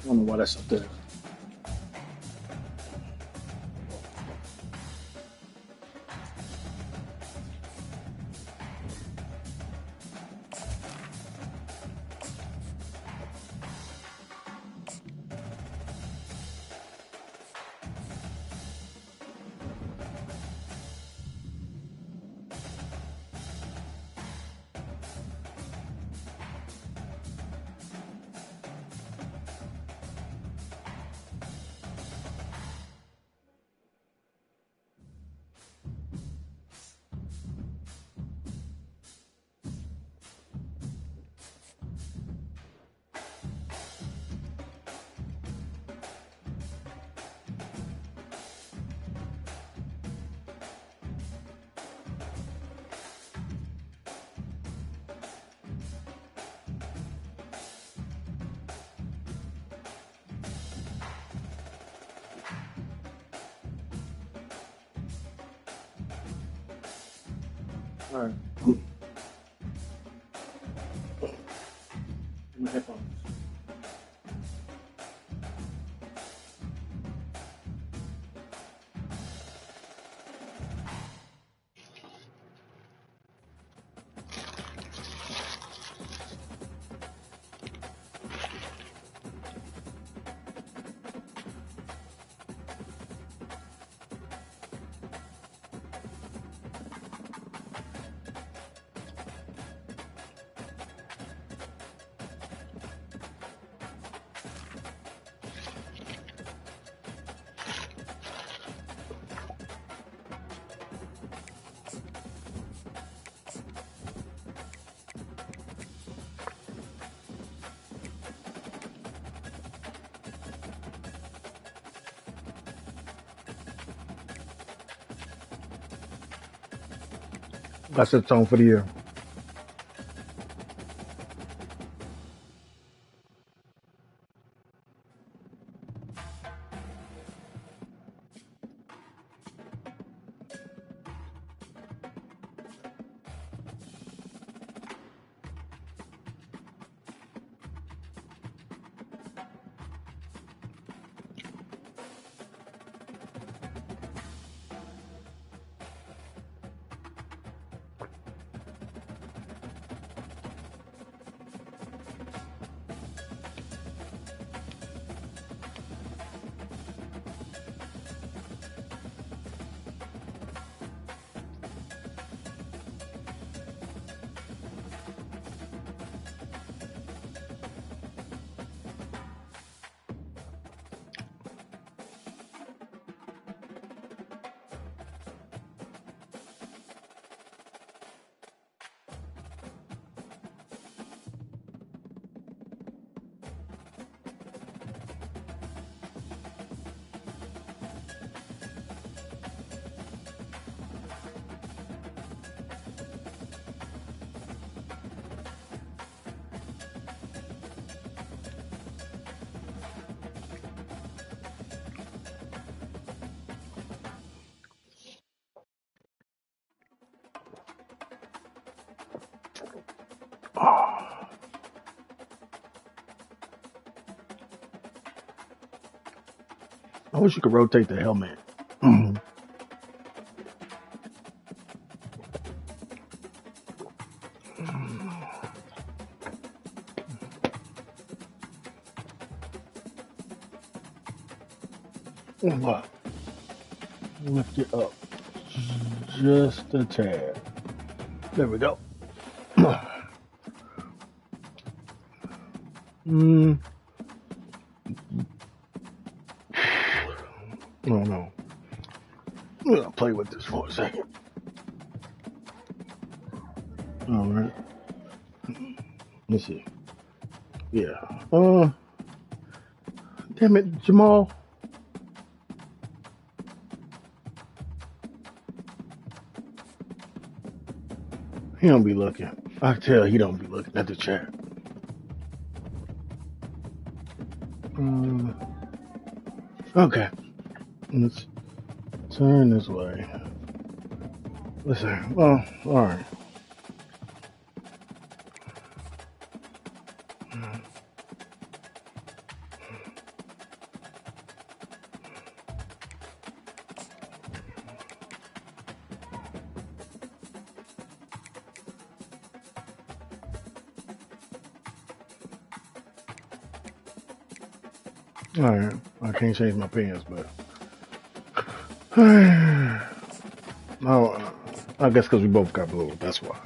don't know why that's up there. All right. My headphones. That's the tone for the year. I wish you could rotate the helmet. What? Lift it up just a tad. There we go. I don't know. I'm gonna play with this for a second. All right. Let's see. Yeah. Damn it, Jamal. He don't be looking. I tell he don't be looking at the chat. Okay. Let's turn this way. Listen. Well, all right. All right. I can't change my pants, but no, I guess because we both got blue. That's why.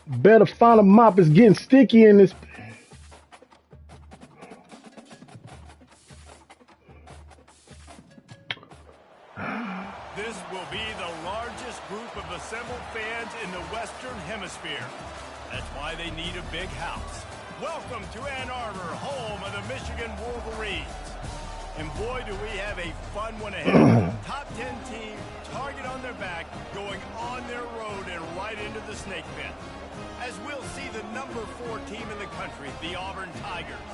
Better find a mop. It's getting sticky in this. This will be the largest group of assembled fans in the Western Hemisphere. That's why they need a big house. Welcome to Ann Arbor, home of the Michigan Wolverines. And boy, do we have a fun one ahead. Top 10 team, target on their back, going on their road and right into the snake pit. As we'll see the number 4 team in the country, the Auburn Tigers,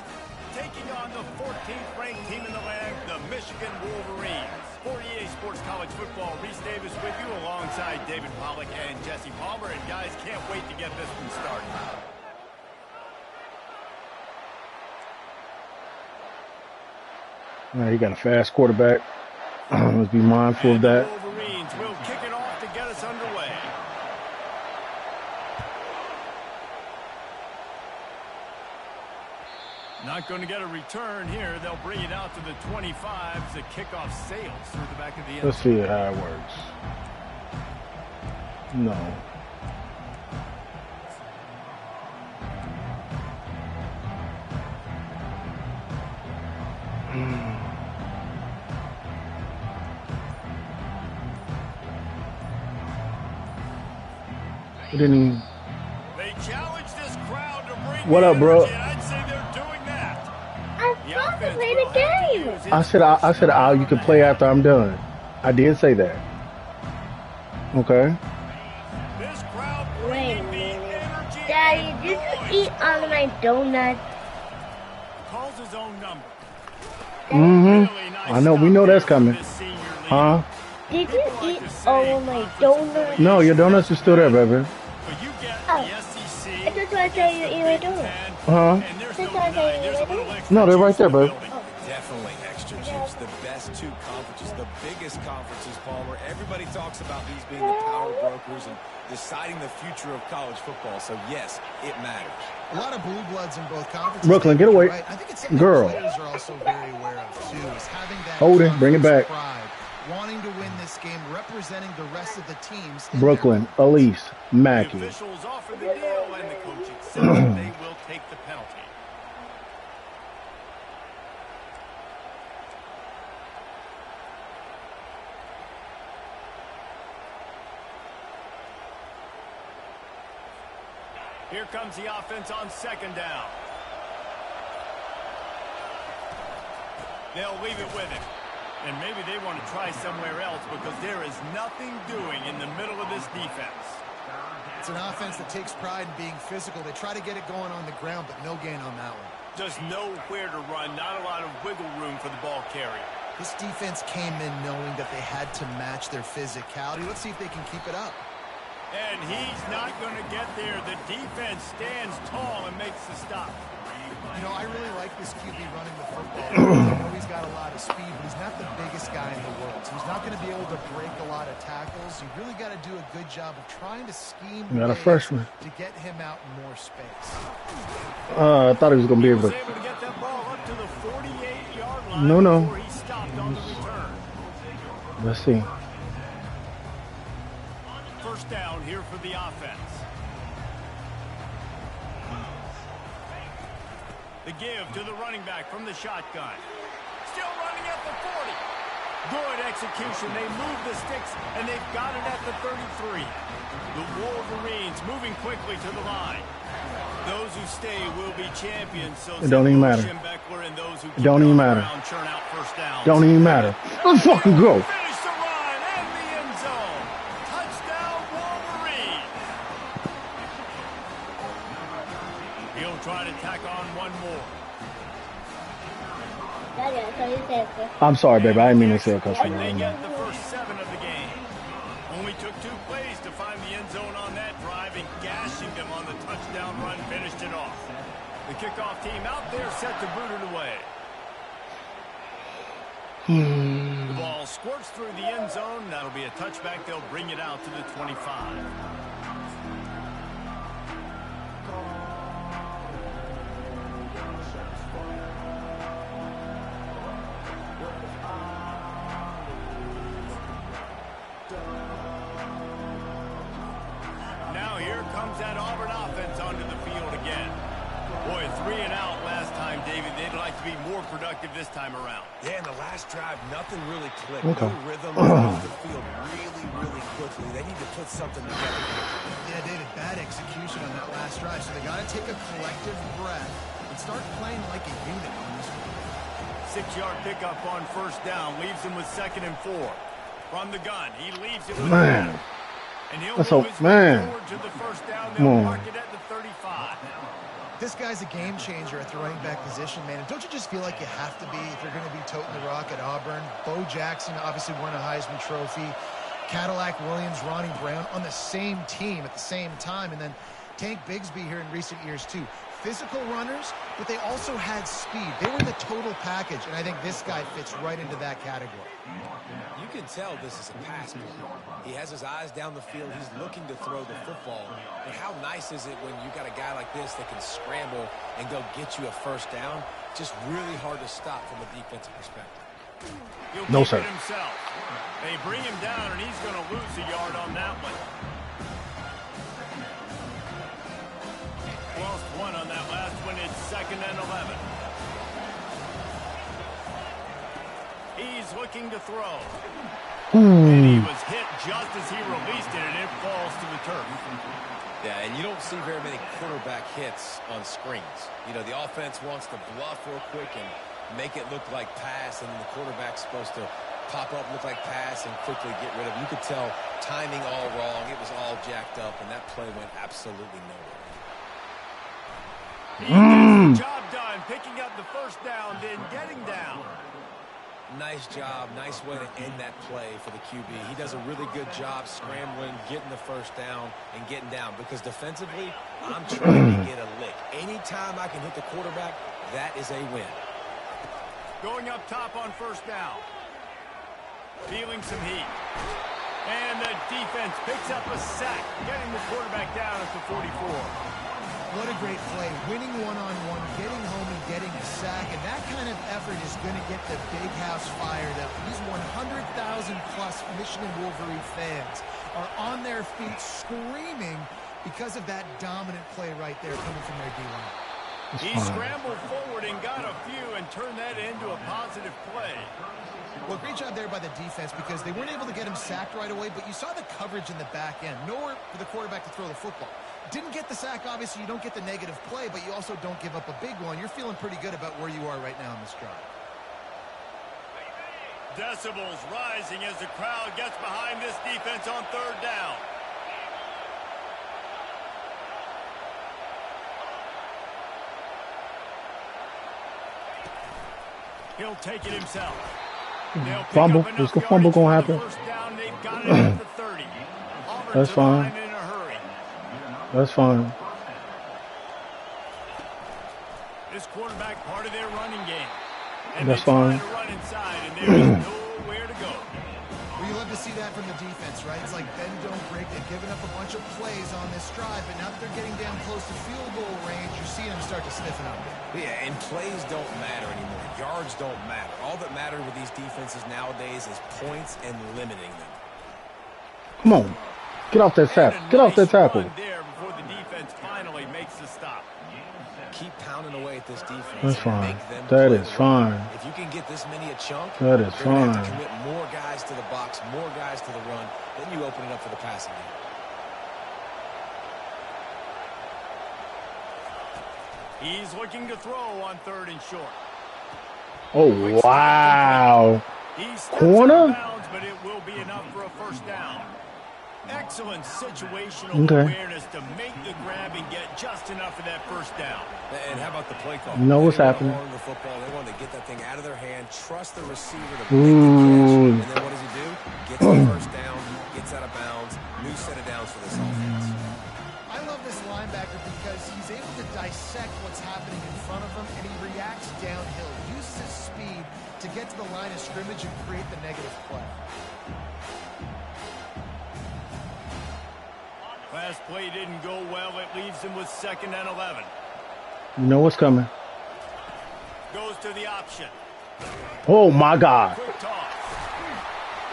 taking on the 14th ranked team in the land, the Michigan Wolverines. For EA Sports College Football, Reese Davis with you alongside David Pollack and Jesse Palmer. And guys, can't wait to get this one started. All right, you got a fast quarterback. Let's be mindful of that. The Wolverines will kick it off to get us underway. Not going to get a return here. They'll bring it out to the 25 as the kickoff sails through the back of the end. Let's see how it works. No. We didn't even... They challenge this crowd to bring What up, bro? I'd say they're doing that. I'm supposed to play the game. I said, you can play after I'm done. I did say that. Okay. This crowd Wait a bringing the minute. energy Daddy, and did you noise. eat all of my donuts? Calls his own number. Mm-hmm. Really nice I know. We stop know there that's from coming. this senior leader. Huh? Did you eat all of my donuts? No, your donuts are still there, baby. But you get Oh. the SEC. I just want to tell you eat my donuts. Huh? And there's Just no want to tell denying you there's a eat my little donuts. extra No, they're right juice there, in the bud. building. Definitely extra juice. The best 2 conferences, the biggest conferences, Palmer. Everybody talks about these being the power brokers and deciding the future of college football. So, yes, it matters. A lot of blue bloods in both conferences. Brooklyn, get away. Right. I think it's something Girl. that players are also very aware of, too, is having that Hold it. Bring it back. pride, wanting to win this game, representing the rest of the teams. in Brooklyn, their Elise, The Mackey. officials offer the deal, and the coach accepts that they will take the penalty. Here comes the offense on 2nd down. They'll leave it with him. And maybe they want to try somewhere else because there is nothing doing in the middle of this defense. It's an offense that takes pride in being physical. They try to get it going on the ground, but no gain on that one. Just nowhere to run, not a lot of wiggle room for the ball carrier. This defense came in knowing that they had to match their physicality. Let's see if they can keep it up. And he's not going to get there. The defense stands tall and makes the stop. You know, I really like this QB running the football. I know he's got a lot of speed, but he's not the biggest guy in the world. So he's not going to be able to break a lot of tackles. You really got to do a good job of trying to scheme Got a ways freshman. to get him out in more space. I thought he was going to be able Was to. able to get that ball up to the 48-yard line No. before he stopped on the return. Let's see. First down here for the offense. The give to the running back from the shotgun. Still running at the 40. Good execution. They move the sticks, and they've got it at the 33. The Wolverines moving quickly to the line. Those who stay will be champions. So It don't even matter. Schembeckler and those who It don't even matter. churn out first downs. Don't even matter. Let's fucking go. Finish the run and the end zone. Touchdown, Wolverine. He'll try to tack on one more. I'm sorry, baby. I didn't mean to say a customer. They get the first 7 of the game. Only took 2 plays to find the end zone on that drive, and gashing them on the touchdown run finished it off. The kickoff team out there set to boot it away. The ball squirts through the end zone. That'll be a touchback. They'll bring it out to the 25. Now here comes that Auburn offense onto the field again. Boy, 3 and out last time, David. They'd like to be more productive this time around. Yeah, in the last drive, nothing really clicked. Okay. No rhythm off the field really quickly. They need to put something together. Yeah, David, bad execution on that last drive. So they got to take a collective breath and start playing like a unit on this one. 6-yard pickup on first down. Leaves him with 2nd and 4. From the gun, he leaves it with man. And he'll That's move a his man. forward to the first down. They'll mark it at the 35. This guy's a game changer at the running back position, man. And don't you just feel like you have to be if you're going to be toting the rock at Auburn? Bo Jackson obviously won a Heisman Trophy. Cadillac Williams, Ronnie Brown on the same team at the same time. And then Tank Bigsby here in recent years, too. Physical runners, but they also had speed. They were the total package, and I think this guy fits right into that category. You can tell this is a pass play. He has his eyes down the field. He's looking to throw the football. But how nice is it when you got a guy like this that can scramble and go get you a first down? Just really hard to stop from a defensive perspective. No, sir. Himself. They bring him down, and he's going to lose a yard on that one. Lost 1 on that last one. It's 2nd and 11. He's looking to throw. And he was hit just as he released it, and it falls to the turf. Yeah, and you don't see very many quarterback hits on screens. You know, the offense wants to bluff real quick and make it look like pass, and then the quarterback's supposed to pop up, look like pass, and quickly get rid of it. You could tell timing all wrong. It was all jacked up, and that play went absolutely nowhere. He gets the job done, picking up the first down, then getting down. Nice job. Nice way to end that play for the QB. He does a really good job scrambling, getting the first down, and getting down. Because defensively, I'm trying to get a lick. Anytime I can hit the quarterback, that is a win. Going up top on first down. Feeling some heat. And the defense picks up a sack, getting the quarterback down at the 44. What a great play. Winning one-on-one, getting home and getting a sack. And that kind of effort is going to get the big house fired up. These 100,000-plus Michigan Wolverine fans are on their feet screaming because of that dominant play right there coming from their D-line. He scrambled forward and got a few and turned that into a positive play. Well, great job there by the defense because they weren't able to get him sacked right away, but you saw the coverage in the back end. Nowhere for the quarterback to throw the football. Didn't get the sack, obviously. You don't get the negative play, but you also don't give up a big one. You're feeling pretty good about where you are right now in this drive. Decibels rising as the crowd gets behind this defense on third down. He'll take it himself. Fumble. What's the fumble going to happen? That's fine. That's fine. This quarterback part of their running game. And that's fine. To run inside, and there is nowhere to go. Well, you love to see that from the defense, right? It's like bend, don't break. They've given up a bunch of plays on this drive, but now that they're getting down close to field goal range, you're seeing them start to stiffen up. Yeah, and plays don't matter anymore. Yards don't matter. All that matters with these defenses nowadays is points and limiting them. Come on. Get off that tackle. Get off that tackle. There before the defense finally makes the stop. Keep pounding away at this defense. That's fine. That is fine. If you can get this many a chunk, that is fine. Have to commit more guys to the box, more guys to the run, then you open it up for the passing game. He's looking to throw on third and short. Oh, wow. He's corner? Bounds, but it will be enough for a first down. Excellent situational awareness to make the grab and get just enough of that first down. And how about the play call? You know what's happening. The football, they want to get that thing out of their hand, trust the receiver to make the catch, and then what does he do? Gets the first down, gets out of bounds, new set of downs for this offense. I love this linebacker because he's able to dissect what's happening in front of him, and he reacts downhill. He uses his speed to get to the line of scrimmage and create the negative play. Last play didn't go well. It leaves him with 2nd and 11. You know what's coming. Goes to the option. Oh, my God. Quick toss.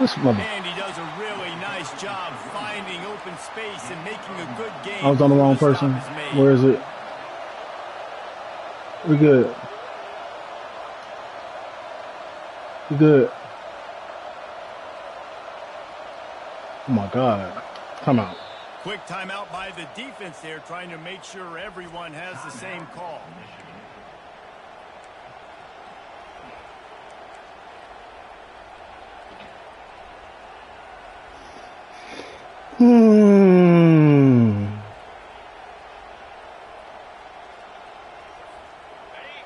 This mother. And he does a really nice job finding open space and making a good game. I was on the wrong person. Where is it? We good. We good. Oh, my God. Come out. Quick timeout by the defense there, trying to make sure everyone has the same call.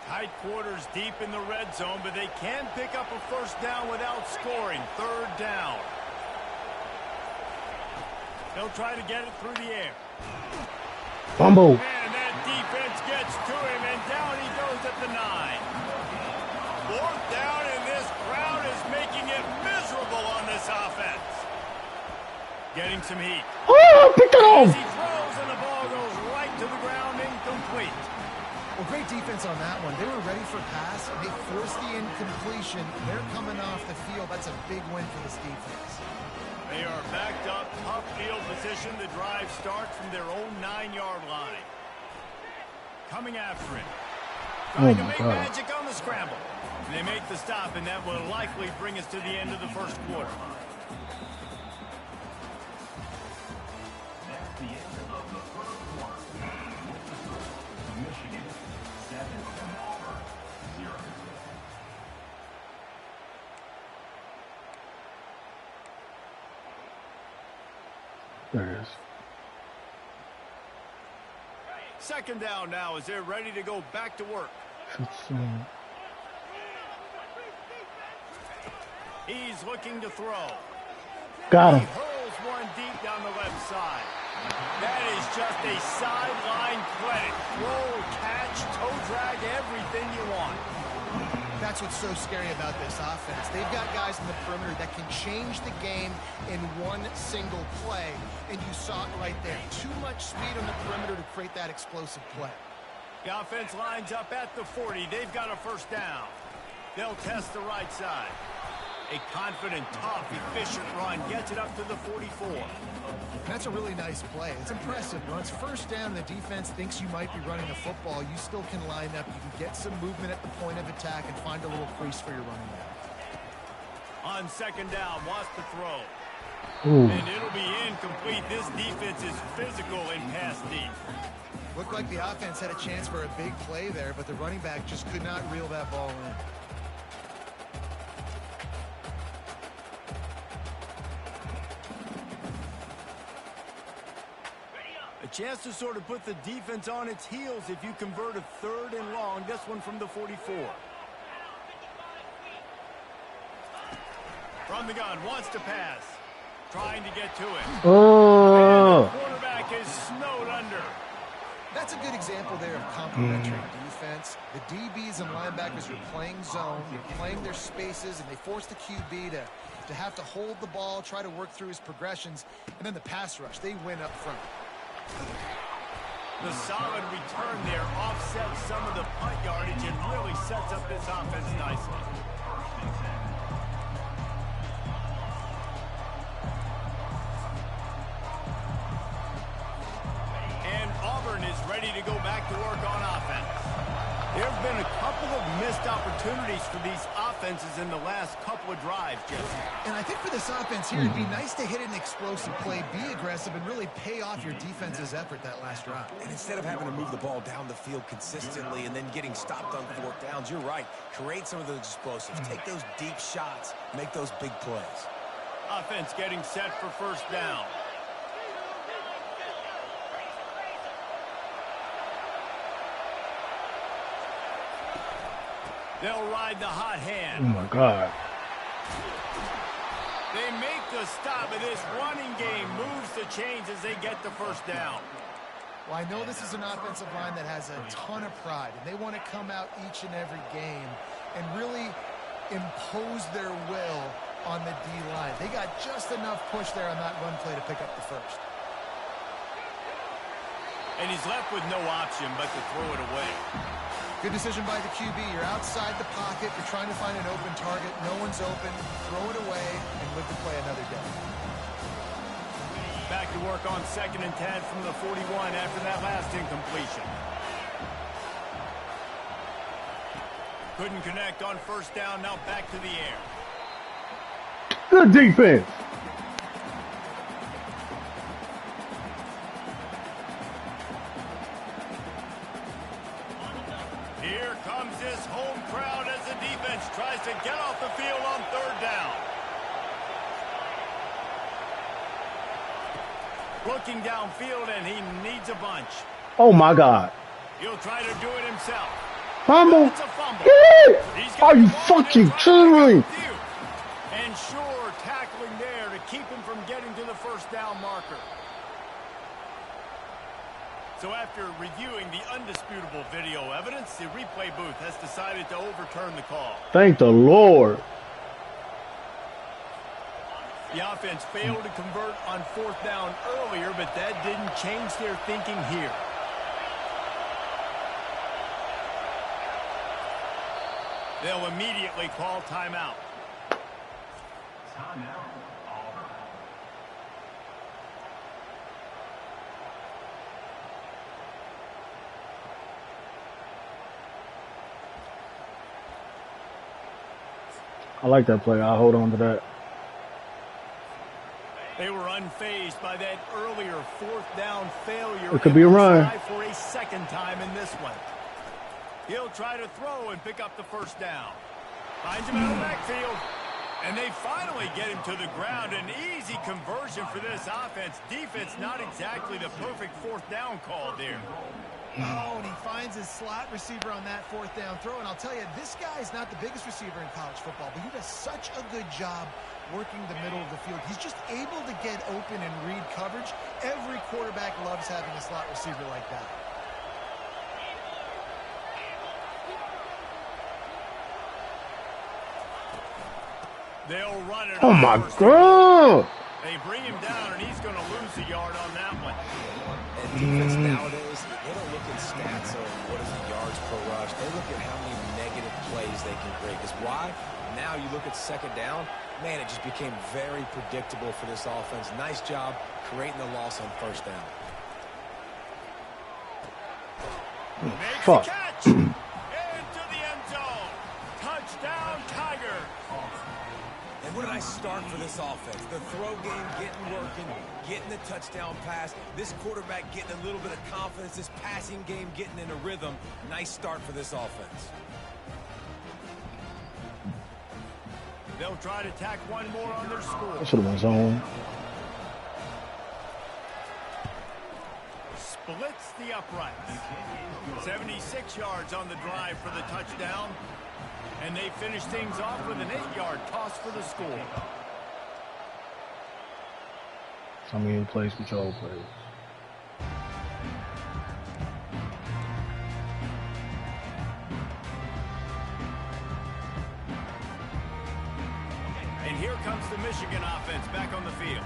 Tight quarters deep in the red zone, but they can pick up a first down without scoring. 3rd down. They'll try to get it through the air. Bumble. And that defense gets to him, and down he goes at the 9. 4th down, and this crowd is making it miserable on this offense. Getting some heat. Oh, pick it As off. he throws, and the ball goes right to the ground, incomplete. Well, great defense on that one. They were ready for pass. They forced the incompletion. They're coming off the field. That's a big win for this defense. They are backed up, tough field position. The drive starts from their own 9-yard line. Coming after it. Trying to make magic on the scramble. They make the stop, and that will likely bring us to the end of the first quarter. There it is. 2nd down now as they're ready to go back to work. He's looking to throw. Got He him. hurls one deep down the left side. That is just a sideline credit. Roll, catch, toe drag, everything you want. That's what's so scary about this offense. They've got guys in the perimeter that can change the game in one single play, and you saw it right there. Too much speed on the perimeter to create that explosive play. The offense lines up at the 40. They've got a first down. They'll test the right side. A confident, tough, efficient run gets it up to the 44. That's a really nice play. It's impressive. When it's first down, the defense thinks you might be running the football. You still can line up. You can get some movement at the point of attack and find a little crease for your running back. On 2nd down, wants to throw. Ooh. And it'll be incomplete. This defense is physical and pass deep. Looked like the offense had a chance for a big play there, but the running back just could not reel that ball in. A chance to sort of put the defense on its heels if you convert a 3rd and long. This one from the 44. From the gun, wants to pass. Trying to get to it. Oh. And the quarterback is snowed under. That's a good example there of complementary defense. The DBs and linebackers are playing zone, they're playing their spaces, and they force the QB to have to hold the ball, try to work through his progressions, and then the pass rush, they win up front. The solid return there offsets some of the punt yardage and really sets up this offense nicely. And Auburn is ready to go back to work on offense. There have been a couple of missed opportunities for these offenses in the last couple of drives, Jesse. And I think for this offense here, it'd be nice to hit an explosive play, be aggressive, and really pay off your defense's effort that last drive. And instead of having to move the ball down the field consistently and then getting stopped on 4th downs, you're right. Create some of those explosives. Take those deep shots. Make those big plays. Offense getting set for first down. They'll ride the hot hand. Oh my God. They make the stop, and this running game moves the chains as they get the first down. Well, I know this is an offensive line that has a ton of pride, and they want to come out each and every game and really impose their will on the D-line. They got just enough push there on that run play to pick up the first. And he's left with no option but to throw it away. Good decision by the QB. You're outside the pocket. You're trying to find an open target. No one's open. Throw it away and live to play another day. Back to work on 2nd and 10 from the 41 after that last incompletion. Couldn't connect on first down. Now back to the air. Good defense. Here comes this home crowd as the defense tries to get off the field on 3rd down. Looking downfield, and he needs a bunch. Oh my God. He'll try to do it himself. Fumble. It's a fumble. Are you fucking kidding me? And sure, tackling there to keep him from getting to the first down marker. So after reviewing the undisputable video evidence, the replay booth has decided to overturn the call. Thank the Lord. The offense failed to convert on 4th down earlier, but that didn't change their thinking here. They'll immediately call timeout. Timeout, Auburn. I like that play. I'll hold on to that. They were unfazed by that earlier 4th down failure. It could be a run. For a 2nd time in this one. He'll try to throw and pick up the first down. Finds him out of the backfield. And they finally get him to the ground. An easy conversion for this offense. Defense not exactly the perfect 4th down call there. Oh, and he finds his slot receiver on that 4th down throw. And I'll tell you, this guy is not the biggest receiver in college football, but he does such a good job working the middle of the field. He's just able to get open and read coverage. Every quarterback loves having a slot receiver like that. They'll run it. Oh my God. They bring him down, and he's going to lose a yard on that one. And defense nowadays, they don't look at stats of what is the yards per rush. They look at how many negative plays they can create. Because why? Now you look at 2nd down, man, it just became very predictable for this offense. Nice job creating the loss on 1st down. Makes Fuck. the catch. Into the end zone. Touchdown, Tiger. And what a nice start for this offense. The throw game getting working, getting the touchdown pass. This quarterback getting a little bit of confidence. This passing game getting in a rhythm. Nice start for this offense. They'll try to tack one more on their score. I should have been zone. Splits the uprights. 76 yards on the drive for the touchdown. And they finish things off with an 8-yard toss for the score. I mean, plays control plays. And here comes the Michigan offense back on the field.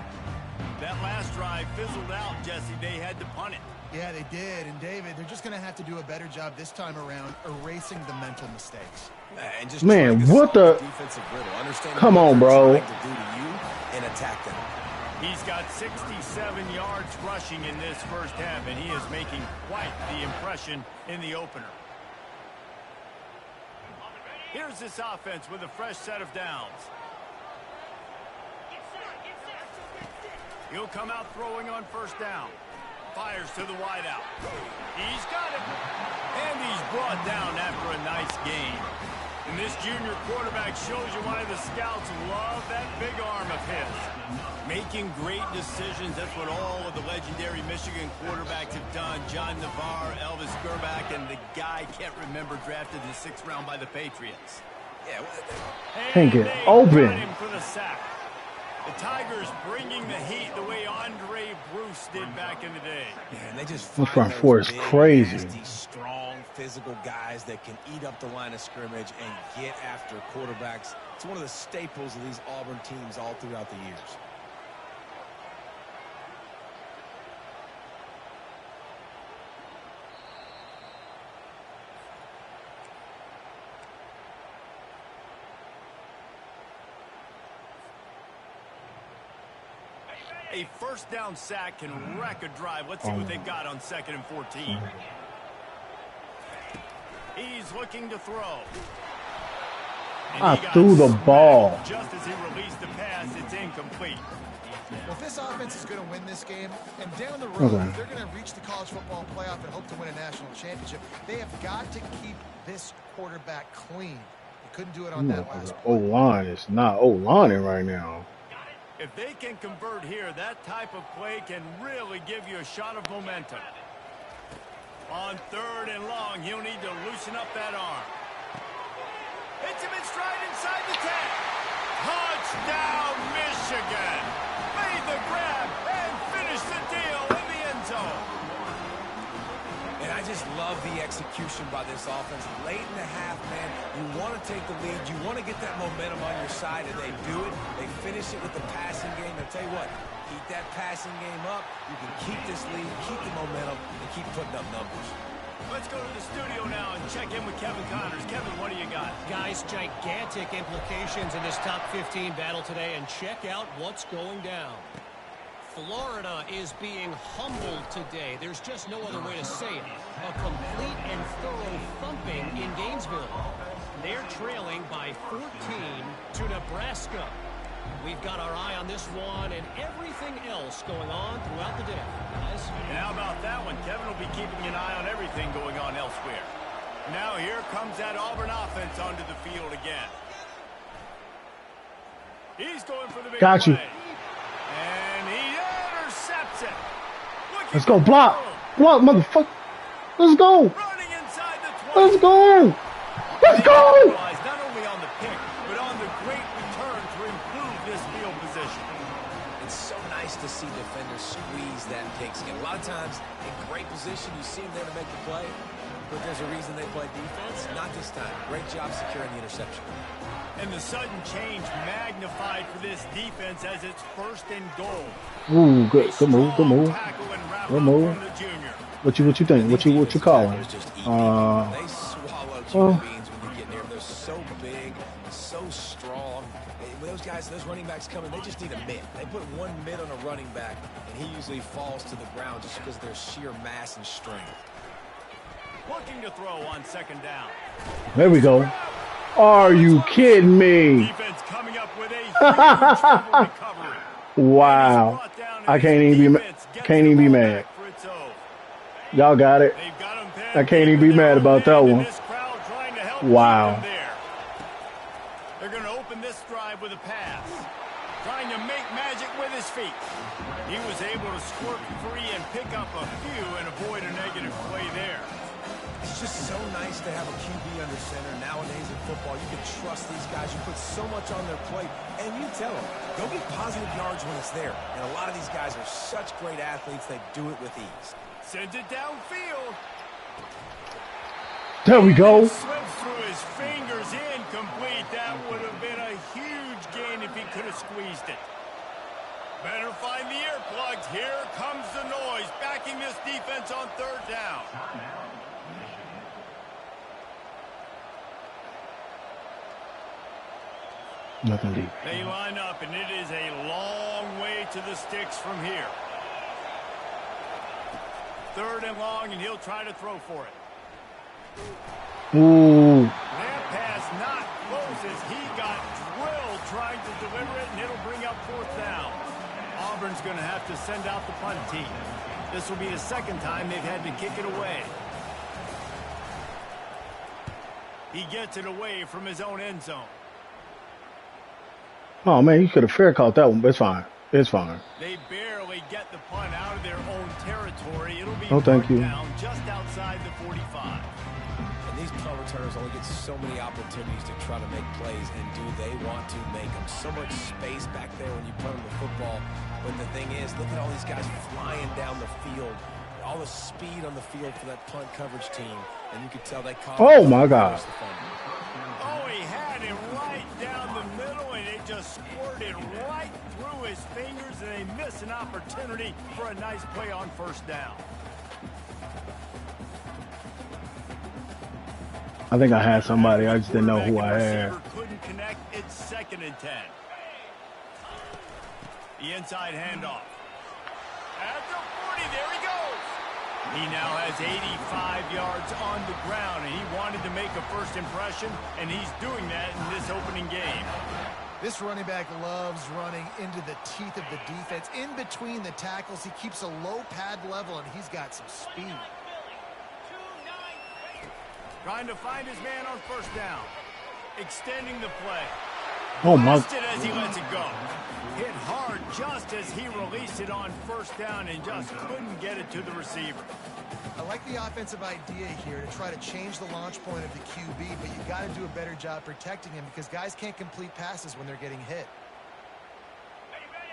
That last drive fizzled out, Jesse. They had to punt it. Yeah, they did. And, David, they're just going to have to do a better job this time around erasing the mental mistakes. And just Man, what the? Defensive riddle. Come on, bro. To do to you and attack them. He's got 67 yards rushing in this first half, and he is making quite the impression in the opener. Here's this offense with a fresh set of downs. He'll come out throwing on first down. Fires to the wideout. He's got it. And he's brought down after a nice gain. And this junior quarterback shows you why the scouts love that big arm of his. Making great decisions, that's what all of the legendary Michigan quarterbacks have done. John Navarre, Elvis Gerback, and the guy can't remember drafted in the 6th round by the Patriots. Yeah, Can't get open. Him for the sack. The Tigers bringing the heat the way Andre Bruce did back in the day. Yeah, and they just This front four is crazy. Nasty, strong, physical guys that can eat up the line of scrimmage and get after quarterbacks. It's one of the staples of these Auburn teams all throughout the years. A first down sack can wreck a drive. Let's see what they've got on 2nd and 14. He's looking to throw. I threw the ball. Just as he released the pass, it's incomplete. Well, if this offense is going to win this game, and down the road, if they're going to reach the college football playoff and hope to win a national championship, they have got to keep this quarterback clean. They couldn't do it on that last play. O-line is not O-lining right now. If they can convert here, that type of play can really give you a shot of momentum. On 3rd and long, he'll need to loosen up that arm. Hits him in stride inside the 10. Touchdown, Michigan. Made the grab and finished the deal in the end zone. And I just love the execution by this offense. Late in the half, man, you want to take the lead. You want to get that momentum on your side, and they do it. They finish it with the passing game. I'll tell you what, keep that passing game up. You can keep this lead, keep the momentum, and keep putting up numbers. Let's go to the studio now and check in with Kevin Connors. Kevin, what do you got? Guys, gigantic implications in this top 15 battle today, and check out what's going down. Florida is being humbled today. There's just no other way to say it. A complete and thorough thumping in Gainesville. They're trailing by 14 to Nebraska. We've got our eye on this one and everything else going on throughout the day, guys. And how about that one? Kevin will be keeping an eye on everything going on elsewhere. Now here comes that Auburn offense onto the field again. He's going for the big Got you. play. And he intercepts it. Let's go. Block. Block, motherfucker. Let's go. Running inside the 20. Let's go. Let's go. Not only on the pick, but on the great return to improve this field position. It's so nice to see defenders squeeze that pigskin. A lot of times, in great position, you see them there to make the play, but there's a reason they play defense. Not this time. Great job securing the interception. And the sudden change magnified for this defense as it's 1st and goal. Ooh, good move, good move. Good move. What you think? What you calling? They swallow human beings when you get near them. They're so big, so strong. When those guys, those running backs come in, they just need a mid. They put one mid on a running back, and he usually falls to the ground just because of their sheer mass and strength. Looking to throw on 2nd down. There we go. Are you kidding me? Defense coming up with a huge recovery. Wow. I can't even be mad. Y'all got it. I can't even be mad about that one. Wow. They're going to open this drive with a pass. Trying to make magic with his feet. He was able to squirt free and pick up a few and avoid a negative play there. It's just so nice to have a QB under center. Nowadays in football, you can trust these guys. You put so much on their plate, and you tell them, go get positive yards when it's there. And a lot of these guys are such great athletes, they do it with ease. Sends it downfield. There we go. Slips through his fingers, incomplete. That would have been a huge gain if he could have squeezed it. Better find the earplugs. Here comes the noise, backing this defense on 3rd down. Nothing deep. They line up, and it is a long way to the sticks from here. 3rd and long, and he'll try to throw for it. Ooh. That pass not close as he got drilled trying to deliver it, and it'll bring up 4th down. Auburn's going to have to send out the punt team. This will be the 2nd time they've had to kick it away. He gets it away from his own end zone. Oh, man, you could have fair caught that one, but it's fine. It's fine. They barely get the punt out of their own territory. It'll be thank you. down just outside the 45. And these punt returners only get so many opportunities to try to make plays, and do they want to make them? So much space back there when you punt the football. But the thing is, look at all these guys flying down the field. All the speed on the field for that punt coverage team. And you could tell they caught. Oh, my God. Oh, he had it right down the middle, and it just squirted right through his fingers, and they miss an opportunity for a nice play on first down. I think I had somebody. I just didn't know who I had. Couldn't connect. It's 2nd and 10. The inside handoff. At the 40, there he goes. He now has 85 yards on the ground, and he wanted to make a first impression, and he's doing that in this opening game. This running back loves running into the teeth of the defense. In between the tackles, he keeps a low pad level, and he's got some speed. Trying to find his man on first down. Extending the play. Oh, my. Blasted as he lets it go. Hit hard just as he released it on first down and just couldn't get it to the receiver. I like the offensive idea here to try to change the launch point of the QB, but you got to do a better job protecting him because guys can't complete passes when they're getting hit.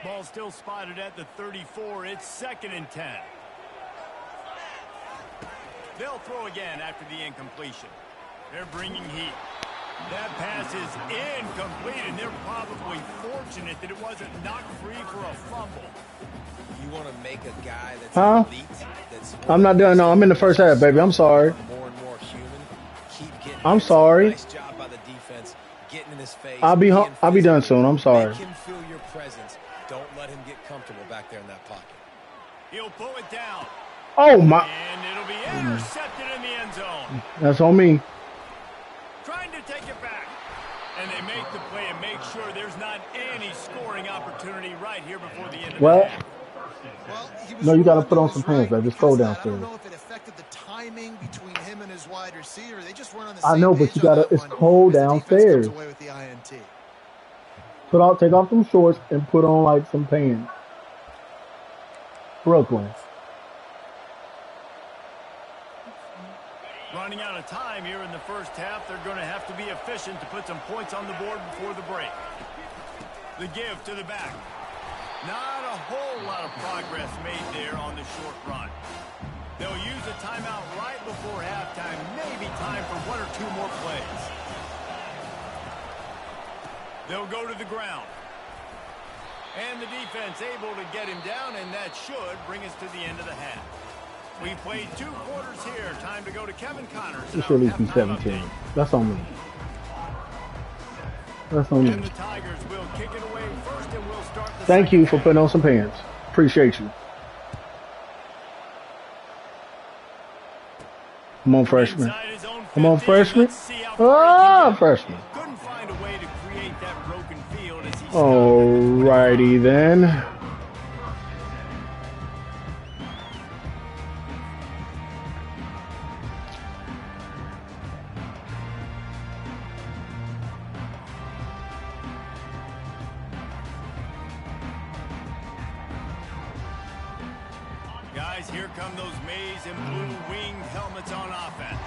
Ball still spotted at the 34. It's 2nd and 10. They'll throw again after the incompletion. They're bringing heat. That pass is incomplete, and they're probably fortunate that it wasn't knocked free for a fumble. You want to make a guy that's elite, that's I'm not done. No, I'm in the first half, baby. I'm sorry. More and more human. Keep getting I'm sorry. Nice job by the defense, getting in his face. I'll be done soon. I'm sorry. Make him feel your presence. Don't let him get comfortable back there in that pocket. He'll pull it down. Oh, my. And it'll be intercepted in the end zone. That's on me. Trying to take it back. And they make the play and make sure there's not any scoring opportunity right here before the end of the half. No, you got to put on some pants, baby. Just go downstairs. I don't know if it affected the timing between him and his wide receiver. They just weren't on the I same know, but page you got to, on that it's one. cold The defense comes downstairs. away with the INT. Take off some shorts and put on like some pants. Brooklyn. Running out of time here in the first half. They're going to have to be efficient to put some points on the board before the break. The give to the back. Not a whole lot of progress made there on the short run. They'll use a timeout right before halftime. Maybe time for 1 or 2 more plays. They'll go to the ground. And the defense able to get him down, and that should bring us to the end of the half. We've played 2 quarters here. Time to go to Kevin Connors. It should at least be 17. That's on me. That's on And me. the Tigers will kick it away first, and we'll start the Thank you second for half. putting on some pants. Appreciate you. Come on, freshman. Inside his own Come on, 50. freshman. Let's see how far he can get. Freshman. Couldn't find a way to create that broken field as he Alrighty then. Guys, here come those maize and blue winged helmets on offense.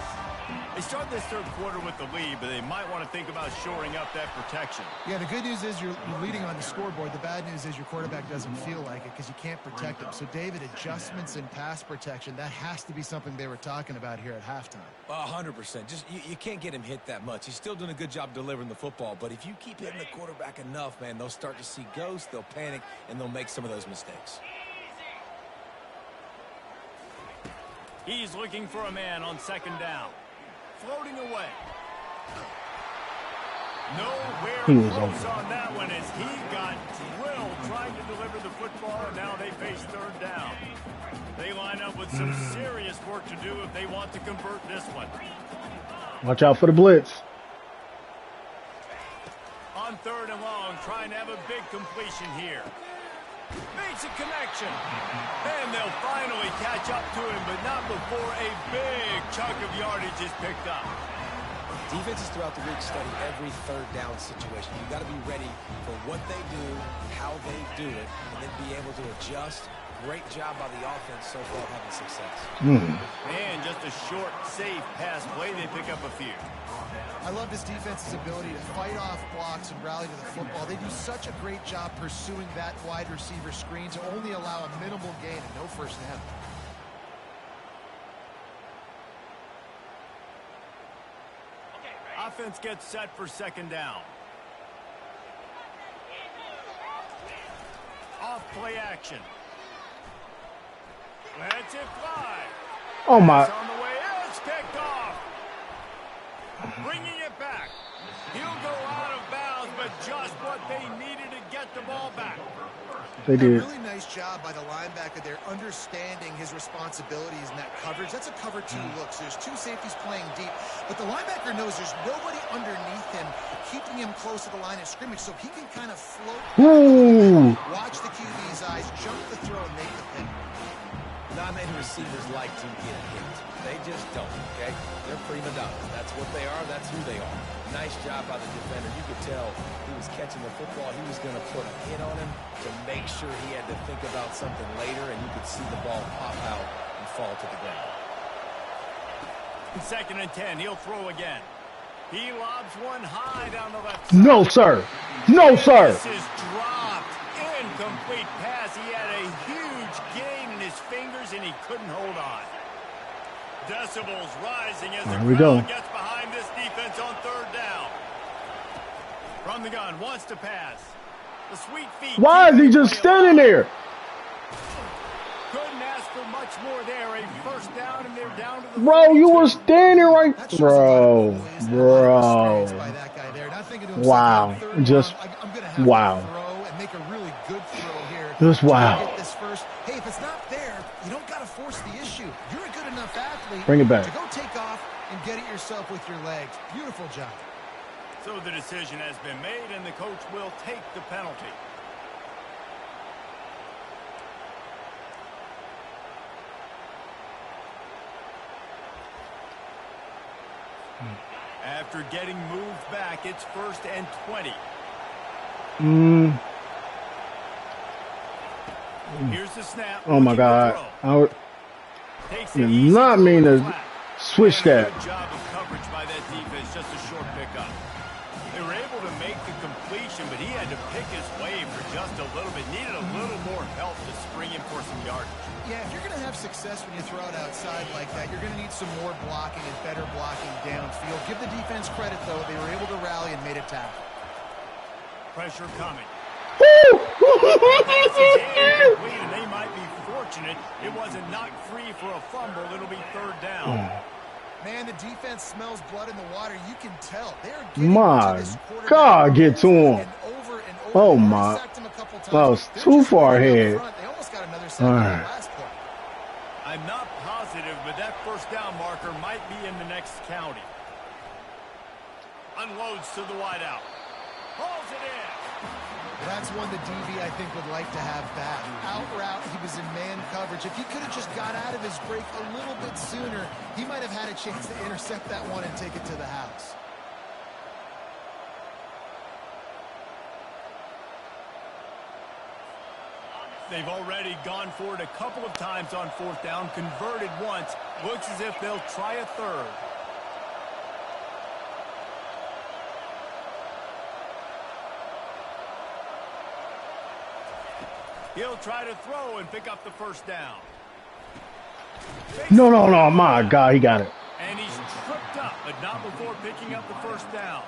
They start this third quarter with the lead, but they might want to think about shoring up that protection. Yeah, the good news is you're leading on the scoreboard. The bad news is your quarterback doesn't feel like it because you can't protect him. So, David, adjustments in pass protection, that has to be something they were talking about here at halftime. 100%. Just you can't get him hit that much. He's still doing a good job delivering the football, but if you keep hitting the quarterback enough, man, they'll start to see ghosts, they'll panic, and they'll make some of those mistakes. He's looking for a man on second down. Floating away. Nowhere close on that one as he got drilled trying to deliver the football, and now they face third down. They line up with some serious work to do if they want to convert this one. Watch out for the blitz. On third and long, trying to have a big completion here. Makes a connection. And they'll finally catch up to him, but not before a big chunk of yardage is picked up. Defenses throughout the week study every third down situation. You've got to be ready for what they do, how they do it, and then be able to adjust. Great job by the offense so far having success. And just a short, safe pass play. They pick up a few. I love this defense's ability to fight off blocks and rally to the football. They do such a great job pursuing that wide receiver screen to only allow a minimal gain and no first down. Offense gets set for second down. Off play action. Let's it fly. Oh my. It's on the way. It's picked off. Bringing it back. He'll go out of bounds, but just what they needed to get the ball back. They did. A really nice job by the linebacker there, understanding his responsibilities in that coverage. That's a cover two look. So there's two safeties playing deep, but the linebacker knows there's nobody underneath him, keeping him close to the line of scrimmage, so he can kind of float. Ooh. Watch the QB's eyes, jump the throw, and make the pick. Not many receivers like to get hit. They just don't, okay? They're prima donnas. That's what they are. That's who they are. Nice job by the defender. You could tell he was catching the football. He was going to put a hit on him to make sure he had to think about something later, and you could see the ball pop out and fall to the ground. 2nd and 10. He'll throw again. He lobs one high down the left side. No, sir. No, sir. This is dropped. Incomplete pass. He had a huge gain in his fingers, and he couldn't hold on. Decibels rising as the crowd gets behind this defense on 3rd down. From the gun, wants to pass. The sweet feet. Why is he just standing there? Couldn't ask for much more there. A first down, and they're down to the Bro, you were standing right. Bro. Wow. Just wow. Make a really good throw here. Just wow. Get this first. Hey, if it's not there, you don't got to force the issue. You're a good enough athlete. Bring it back. To go take off and get it yourself with your legs. Beautiful job. So the decision has been made, and the coach will take the penalty. After getting moved back, it's 1st and 20. Here's the snap. Oh my God. I did not mean to switch that. Good job of coverage by that defense, just a short pickup. They were able to make the completion, but he had to pick his way for just a little bit. Needed a little more help to spring him for some yardage. Yeah, if you're going to have success when you throw it outside like that, you're going to need some more blocking and better blocking downfield. Give the defense credit, though. They were able to rally and made a tackle. Pressure coming. And they might be fortunate it wasn't knocked free for a fumble. It'll be 3rd down. Man, the defense smells blood in the water. You can tell. They're getting My God, get to him. And over. Oh, my. That was too far ahead. They almost got another sack on the last play. I'm not positive, but that first down marker might be in the next county. Unloads to the wideout. Hauls it in. That's one the DB, I think, would like to have back. Out route, he was in man coverage. If he could have just got out of his break a little bit sooner, he might have had a chance to intercept that one and take it to the house. They've already gone for it a couple of times on 4th down, converted once. Looks as if they'll try a 3rd. He'll try to throw and pick up the first down. No, my God, he got it. And he's tripped up, but not before picking up the first down.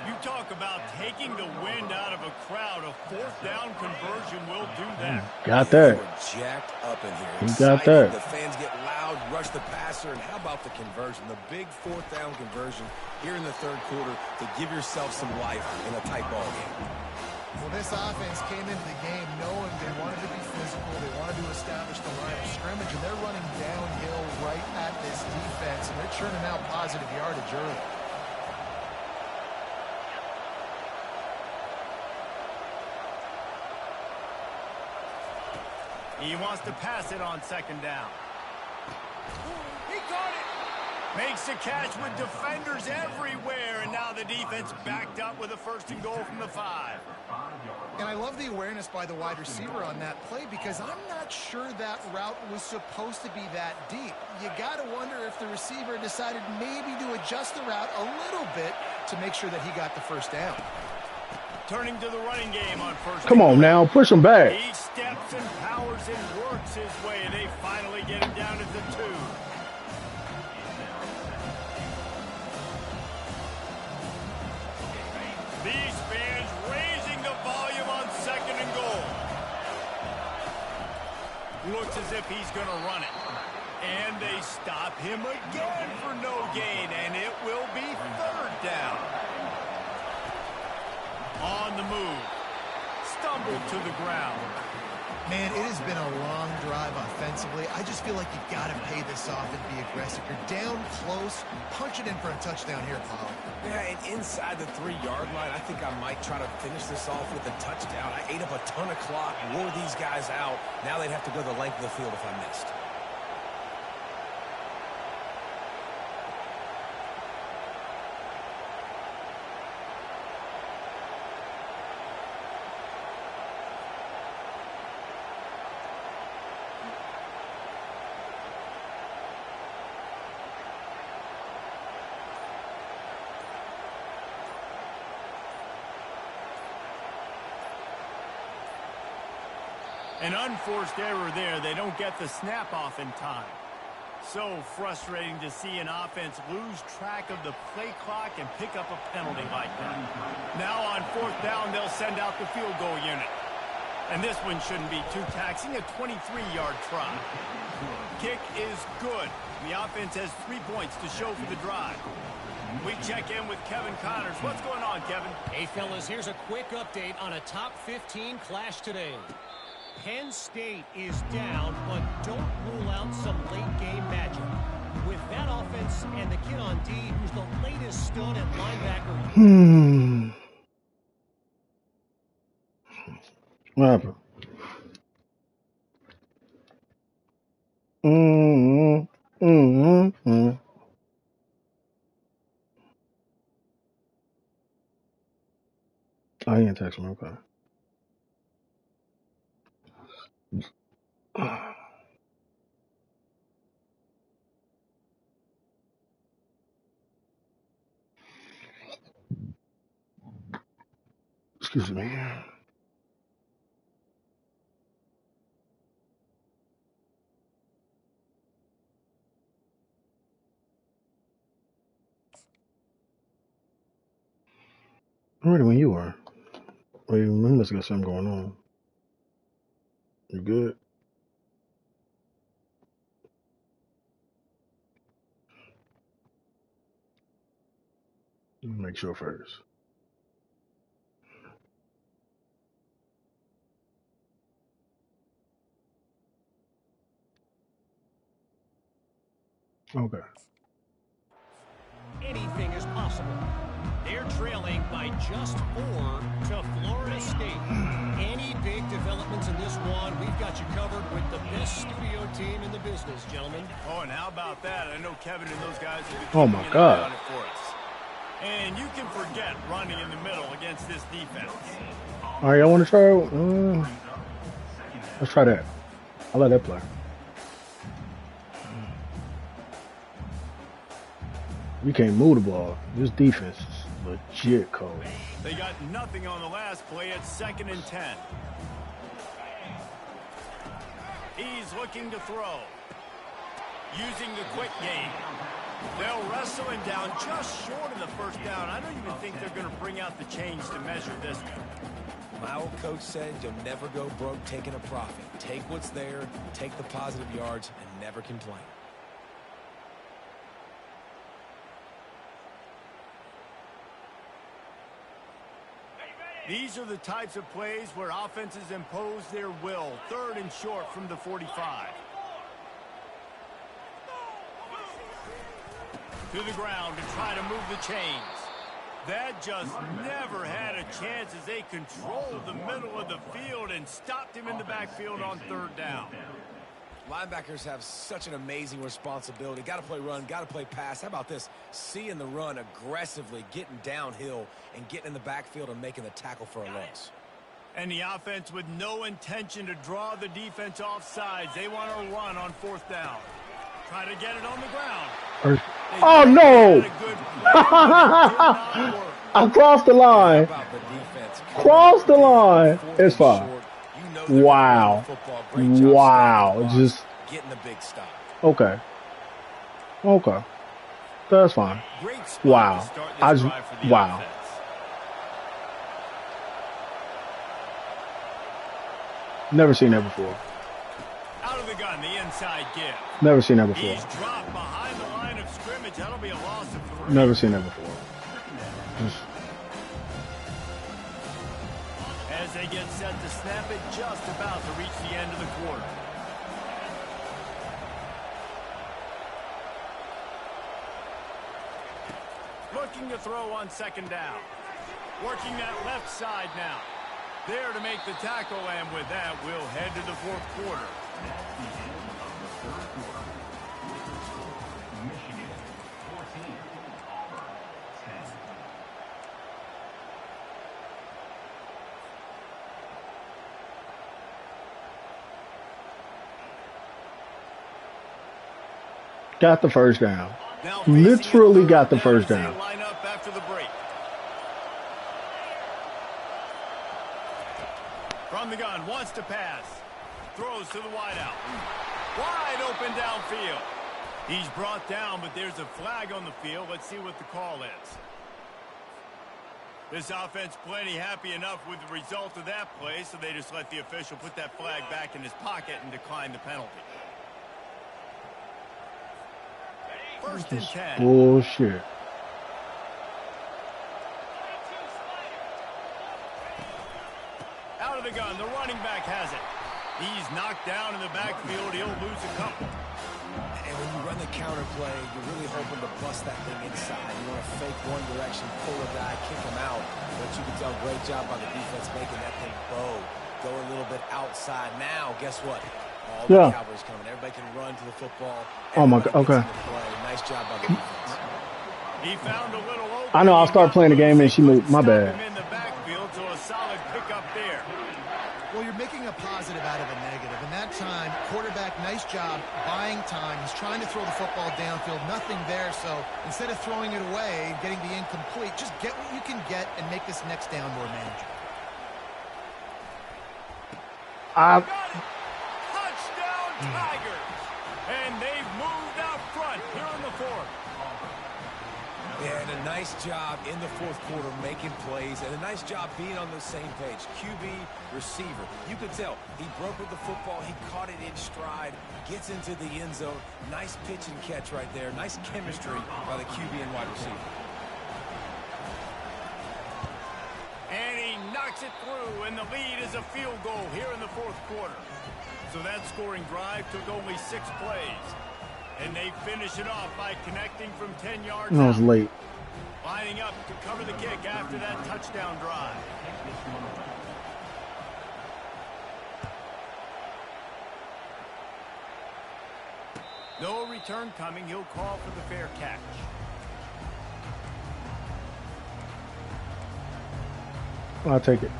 You talk about taking the wind out of a crowd. A 4th down conversion will do that. Got that. Jacked up in here. He got that. The fans get loud, rush the passer, and how about the conversion? The big 4th down conversion here in the 3rd quarter to give yourself some life in a tight ball game. Well, this offense came into the game knowing they wanted to be physical, they wanted to establish the line of scrimmage, and they're running downhill right at this defense, and they're churning out positive yardage early. He wants to pass it on 2nd down. He got it! Makes the catch with defenders everywhere, and now the defense backed up with a 1st and goal from the 5. And I love the awareness by the wide receiver on that play because I'm not sure that route was supposed to be that deep. You got to wonder if the receiver decided maybe to adjust the route a little bit to make sure that he got the 1st down. Turning to the running game on 1st. Come on now, push him back. He steps and powers and works his way, and they finally get him down at the 2. These fans raising the volume on 2nd and goal. Looks as if he's going to run it. And they stop him again for no gain, and it will be 3rd down. On the move. Stumbled to the ground. Man, it has been a long drive offensively. I just feel like you got to pay this off and be aggressive. You're down close. Punch it in for a touchdown here, Paul. Yeah, and inside the 3-yard line, I think I might try to finish this off with a touchdown. I ate up a ton of clock, wore these guys out. Now they'd have to go the length of the field if I missed. An unforced error there. They don't get the snap off in time. So frustrating to see an offense lose track of the play clock and pick up a penalty like that. Now on 4th down, they'll send out the field goal unit. And this one shouldn't be too taxing, a 23-yard try. Kick is good. The offense has 3 points to show for the drive. We check in with Kevin Connors. What's going on, Kevin? Hey, fellas, here's a quick update on a top 15 clash today. Penn State is down, but don't rule out some late-game magic. With that offense and the kid on D, who's the latest stud at linebacker. What happened? Oh, he didn't text me. Okay. Excuse me. I'm ready when you are. Wait, we must got something going on. You good? Let me make sure first. Okay. Anything is possible. They're trailing by just 4 to Florida State. Any big developments in this one, we've got you covered with the best studio team in the business, gentlemen. Oh, and how about that? I know Kevin and those guys will be Oh my God. on it for us. And you can forget running in the middle against this defense. All right, y'all want to try? Let's try that. I'll let that play. We can't move the ball. This defense is legit cold. They got nothing on the last play at 2nd and 10. He's looking to throw. Using the quick game. They'll wrestle him down just short of the 1st down. I don't even think they're going to bring out the change to measure this one. My old coach said you'll never go broke taking a profit. Take what's there, take the positive yards, and never complain. These are the types of plays where offenses impose their will. 3rd and short from the 45. To the ground to try to move the chains. That just never had a chance as they controlled the middle of the field and stopped him in the backfield on 3rd down. Linebackers have such an amazing responsibility. Got to play run, got to play pass. How about this? Seeing the run aggressively, getting downhill, and getting in the backfield and making the tackle for a loss. And the offense with no intention to draw the defense off sides. They want to run on 4th down. Try to get it on the ground. Oh, no! I crossed the line. Crossed the line. It's fine. Wow. Wow. Just getting the big stop. Okay. Okay. That's fine. Wow. Wow. Never seen that before. Out of the gun, the inside give. Never seen that before. He's dropped behind the line of scrimmage. That'll be a loss of 3. Never seen that before. Just... As they get set to snap it, just about to reach the end of the quarter. Looking to throw on 2nd down. Working that left side now. There to make the tackle, and with that, we'll head to the 4th quarter. Got the first down. Literally got the first down. Line up after the break. From the gun, wants to pass. Throws to the wideout. Wide open downfield. He's brought down, but there's a flag on the field. Let's see what the call is. This offense plenty happy enough with the result of that play, so they just let the official put that flag back in his pocket and decline the penalty. 1st and 10. Bullshit. Out of the gun, the running back has it. He's knocked down in the backfield. He'll lose a couple. And when you run the counter play, you're really hoping to bust that thing inside. You want to fake one direction, pull a guy, kick him out. But you can tell, great job by the defense making that thing bow. Go a little bit outside. Now, guess what? All the Cowboys coming. Everybody can run to the football. Oh, my God. Okay. Nice job by the defense. He found a little opening. I know I'll start playing the game and she moved. My bad. In the backfield, so a solid pickup there. Well, you're making a positive out of a negative. And that time, quarterback, nice job, buying time. He's trying to throw the football downfield. Nothing there. So instead of throwing it away, getting the incomplete, just get what you can get and make this next down more manageable. Touchdown Tigers. And they've moved out front here in the 4th. And a nice job in the 4th quarter making plays, and a nice job being on the same page. QB, receiver. You could tell he broke with the football. He caught it in stride, gets into the end zone. Nice pitch and catch right there. Nice chemistry by the QB and wide receiver. And he knocks it through, and the lead is a field goal here in the 4th quarter. So that scoring drive took only 6 plays. And they finish it off by connecting from 10 yards No, it was late. Lining up to cover the kick after that touchdown drive. No return coming. He'll call for the fair catch. I'll take it.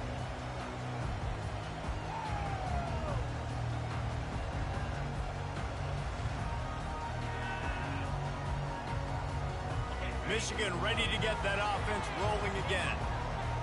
Michigan ready to get that offense rolling again.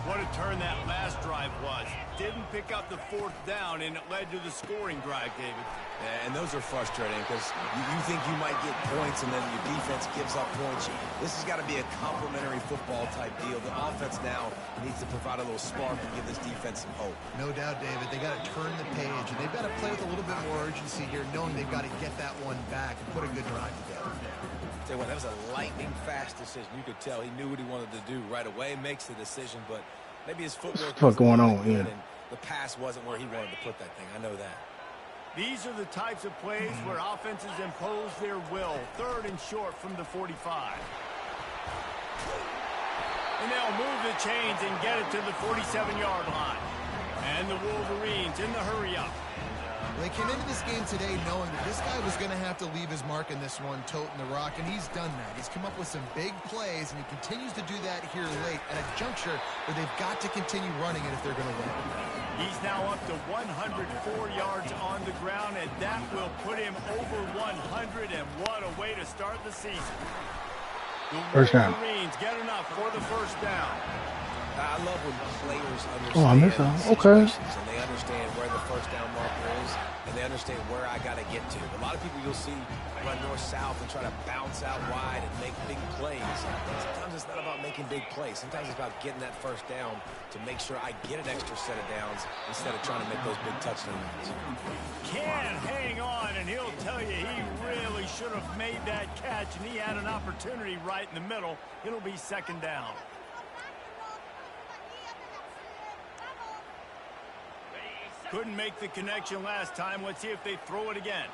What a turn that last drive was. Didn't pick up the 4th down, and it led to the scoring drive, David. Yeah, and those are frustrating because you think you might get points, and then your defense gives up points. This has got to be a complementary football type deal. The offense now needs to provide a little spark and give this defense some hope. No doubt, David. They got to turn the page, and they've got to play with a little bit more urgency here, knowing they've got to get that one back and put a good drive together. Tell you what, that was a lightning-fast decision. You could tell he knew what he wanted to do right away. Makes the decision, but maybe his footwork What's going on here? And the pass wasn't where he wanted to put that thing. I know that. These are the types of plays where offenses impose their will. 3rd and short from the 45. And they'll move the chains and get it to the 47-yard line. And the Wolverines in the hurry-up. They came into this game today knowing that this guy was going to have to leave his mark in this one, toting the rock, and he's done that. He's come up with some big plays, and he continues to do that here late at a juncture where they've got to continue running it if they're going to win. He's now up to 104 yards on the ground, and that will put him over 100, and what a way to start the season. The Wolverines get enough for the first down. I love when players understand situations and they understand where the first down marker is and they understand where I got to get to. A lot of people you'll see run north-south and try to bounce out wide and make big plays. Sometimes it's not about making big plays. Sometimes it's about getting that first down to make sure I get an extra set of downs instead of trying to make those big touchdowns. Can hang on, and he'll tell you he really should have made that catch, and he had an opportunity right in the middle. It'll be second down. Couldn't make the connection last time. Let's see if they throw it again.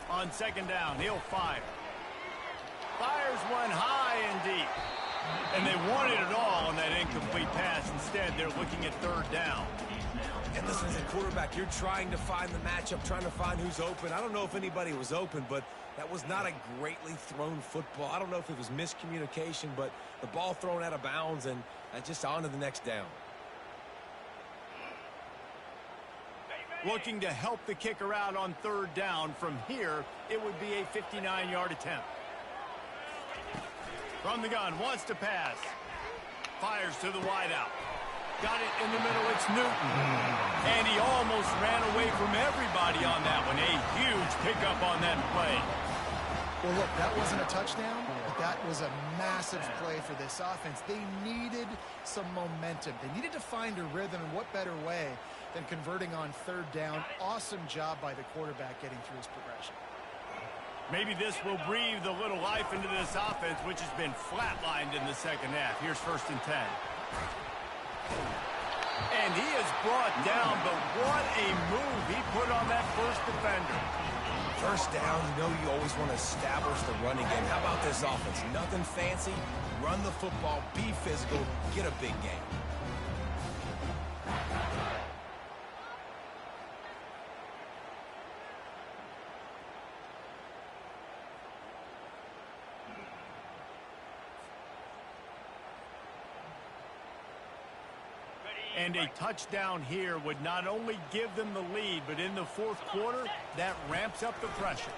On second down, he'll fire. Fires one high and deep. And they wanted it all on that incomplete pass. Instead, they're looking at third down. And listen, as a quarterback, you're trying to find the matchup, trying to find who's open. I don't know if anybody was open, but that was not a greatly thrown football. I don't know if it was miscommunication, but the ball thrown out of bounds and just on to the next down. Looking to help the kicker out on third down. From here, it would be a 59-yard attempt. From the gun, wants to pass. Fires to the wideout. Got it in the middle, it's Newton. And he almost ran away from everybody on that one. A huge pickup on that play. Well, look, that wasn't a touchdown, but that was a massive play for this offense. They needed some momentum. They needed to find a rhythm, and what better way than converting on third down. Awesome job by the quarterback getting through his progression. Maybe this will breathe a little life into this offense, which has been flatlined in the second half. Here's 1st and 10. And he is brought down, but what a move he put on that first defender. First down, you know you always want to establish the running game. How about this offense? Nothing fancy. Run the football, be physical, get a big game. And a touchdown here would not only give them the lead, but in the fourth quarter, that ramps up the pressure.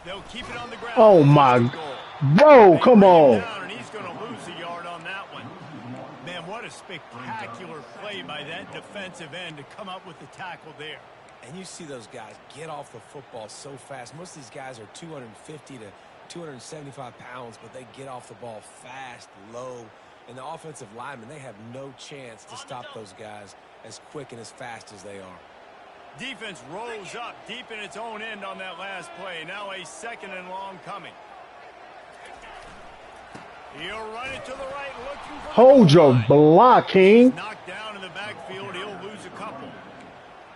They'll keep it on the ground. Oh, my. Bro, come on. And he's going to lose a yard on that one. Man, what a spectacular play by that defensive end to come up with the tackle there. And you see those guys get off the football so fast. Most of these guys are 250 to 275 pounds, but they get off the ball fast, low. And the offensive linemen, they have no chance to stop those guys as quick and as fast as they are. Defense rolls up deep in its own end on that last play. Now a 2nd and long coming. He'll run it to the right, looking for Hold your block, King. Knocked down in the backfield. He'll lose a couple.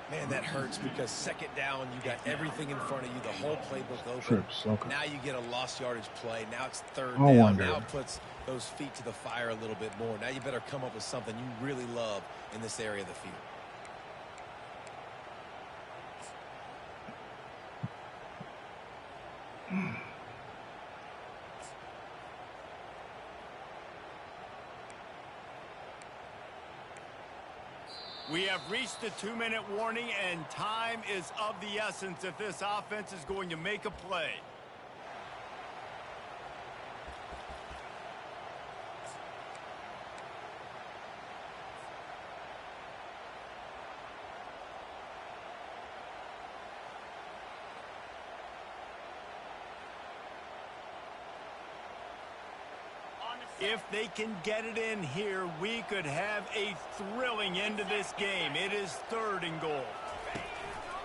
Man, that hurts because second down, you got everything in front of you, the whole playbook open. Trips, okay. Now you get a lost yardage play. Now it's third down. Now it puts those feet to the fire a little bit more. Now you better come up with something you really love in this area of the field. We have reached the 2-minute warning, and time is of the essence if this offense is going to make a play. If they can get it in here, we could have a thrilling end to this game. It is 3rd and goal.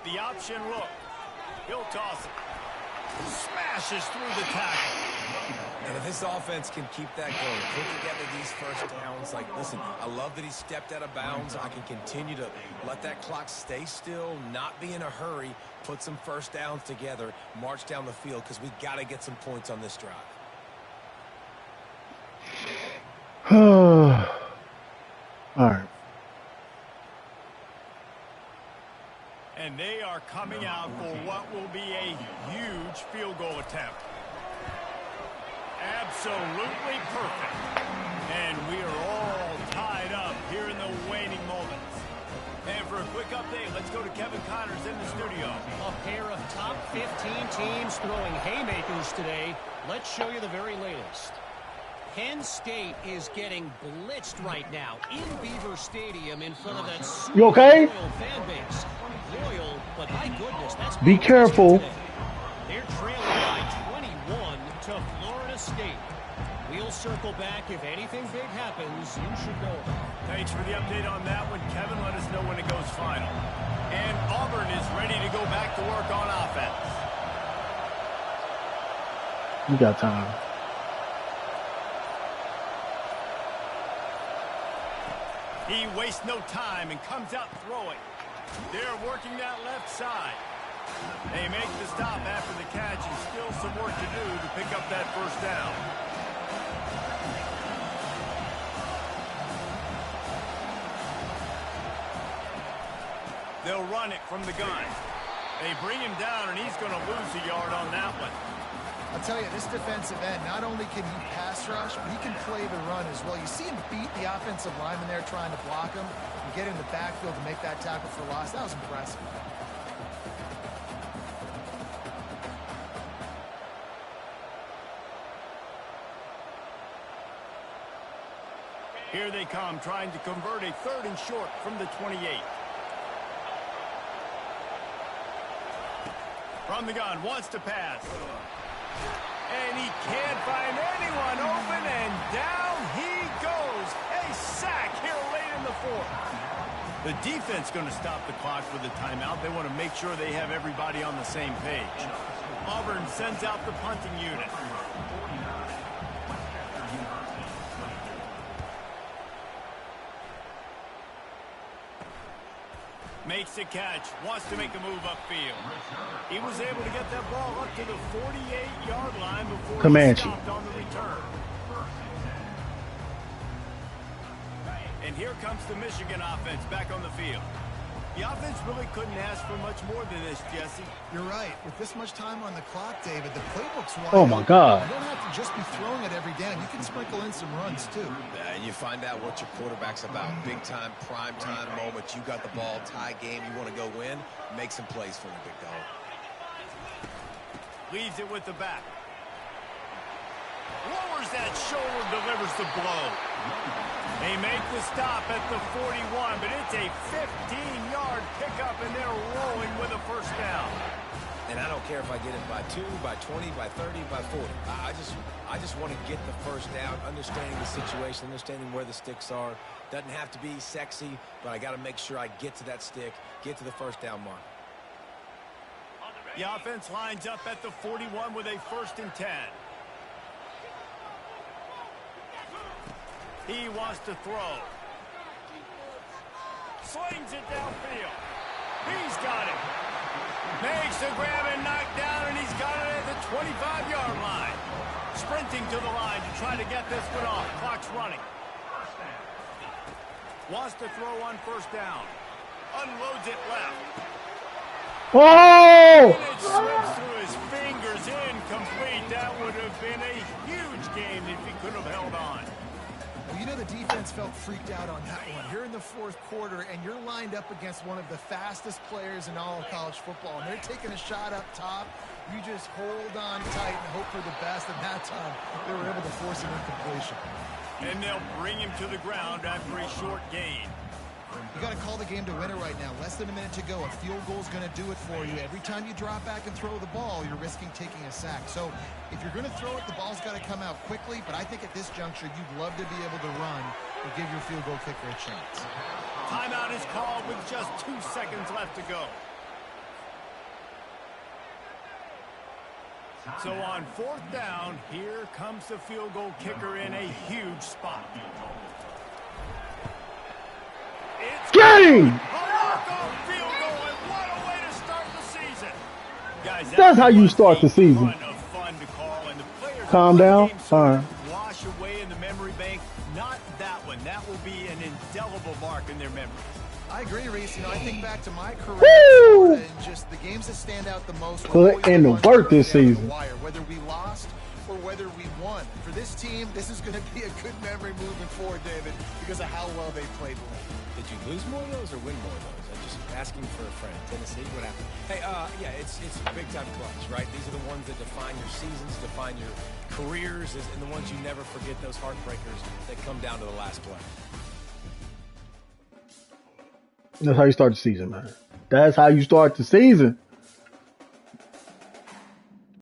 The option look. He'll toss it. Smashes through the tackle. And if this offense can keep that going, put together these first downs, like, listen, I love that he stepped out of bounds. I can continue to let that clock stay still, not be in a hurry, put some first downs together, march down the field, because we got to get some points on this drive. All right. And they are coming out for what will be a huge field goal attempt. Absolutely perfect. And we are all tied up here in the waning moments. And for a quick update, let's go to Kevin Connors in the studio. A pair of top 15 teams throwing haymakers today. Let's show you the very latest. Penn State is getting blitzed right now in Beaver Stadium in front of that super You okay? loyal fan base. Loyal, but my goodness, that's Be careful. today. They're trailing by 21 to Florida State. We'll circle back. If anything big happens, you should know. Thanks for the update on that one, Kevin. Let us know when it goes final. And Auburn is ready to go back to work on offense. You got time. He wastes no time and comes out throwing. They're working that left side. They make the stop after the catch and still some work to do to pick up that first down. They'll run it from the gun. They bring him down, and he's going to lose a yard on that one. I'll tell you, this defensive end, not only can he pass rush, but he can play the run as well. You see him beat the offensive lineman there trying to block him and get in the backfield to make that tackle for loss. That was impressive. Here they come, trying to convert a 3rd and short from the 28. From the gun, wants to pass. And he can't find anyone open, and down he goes. A sack here late in the 4th. The defense going to stop the clock with a timeout. They want to make sure they have everybody on the same page. Auburn sends out the punting unit. Makes a catch, wants to make a move upfield. He was able to get that ball up to the 48-yard line before Comanche. he stopped on the return. And here comes the Michigan offense back on the field. The offense really couldn't ask for much more than this, Jesse. You're right. With this much time on the clock, David, the playbook's wide. Oh, my God. You don't have to just be throwing it every down. You can sprinkle in some runs, too. And you find out what your quarterback's about. Big time, prime time moment. You got the ball, tie game. You want to go win. Make some plays for the big dog. Leaves it with the back. Lowers that shoulder, delivers the blow. They make the stop at the 41, but it's a 15-yard pickup, and they're rolling with a first down. And I don't care if I get it by 2, by 20, by 30, by 40. I just want to get the first down, understanding the situation, understanding where the sticks are. Doesn't have to be sexy, but I got to make sure I get to that stick, get to the first down mark. The offense lines up at the 41 with a 1st and 10. He wants to throw. Slings it downfield. He's got it. Makes the grab and knock down, and he's got it at the 25-yard line. Sprinting to the line to try to get this one off. Clock's running. Wants to throw on 1st down. Unloads it left. Oh! And it slips through his fingers. Incomplete. That would have been a huge game if he could have held on. Well, you know the defense felt freaked out on that one. You're in the 4th quarter, and you're lined up against one of the fastest players in all of college football, and they're taking a shot up top. You just hold on tight and hope for the best, and that time they were able to force an incompletion. And they'll bring him to the ground after a short gain. You got to call the game to win it right now. Less than a minute to go. A field goal is going to do it for you. Every time you drop back and throw the ball, you're risking taking a sack. So if you're going to throw it, the ball's got to come out quickly. But I think at this juncture, you'd love to be able to run and give your field goal kicker a chance. Timeout is called with just 2 seconds left to go. So on 4th down, here comes the field goal kicker in a huge spot. It's Game! a walk-off field goal, and what a way to start the season. Guys, That's how you start the season. Ton of fun to call, and the players Calm down. Fine. wash away in the memory bank. Not that one. That will be an indelible mark in their memory. I agree, Reese. You know, I think back to my career Woo! and just the games that stand out the most. Put in the work this season. Whether we lost or whether we won. For this team, this is going to be a good memory moving forward, David, because of how well they played lately. Did you lose more of those or win more of those? I'm just asking for a friend. Tennessee, what happened? Hey, yeah, it's big time clutch, right? These are the ones that define your seasons, define your careers, and the ones you never forget, those heartbreakers that come down to the last play. That's how you start the season, man. That's how you start the season.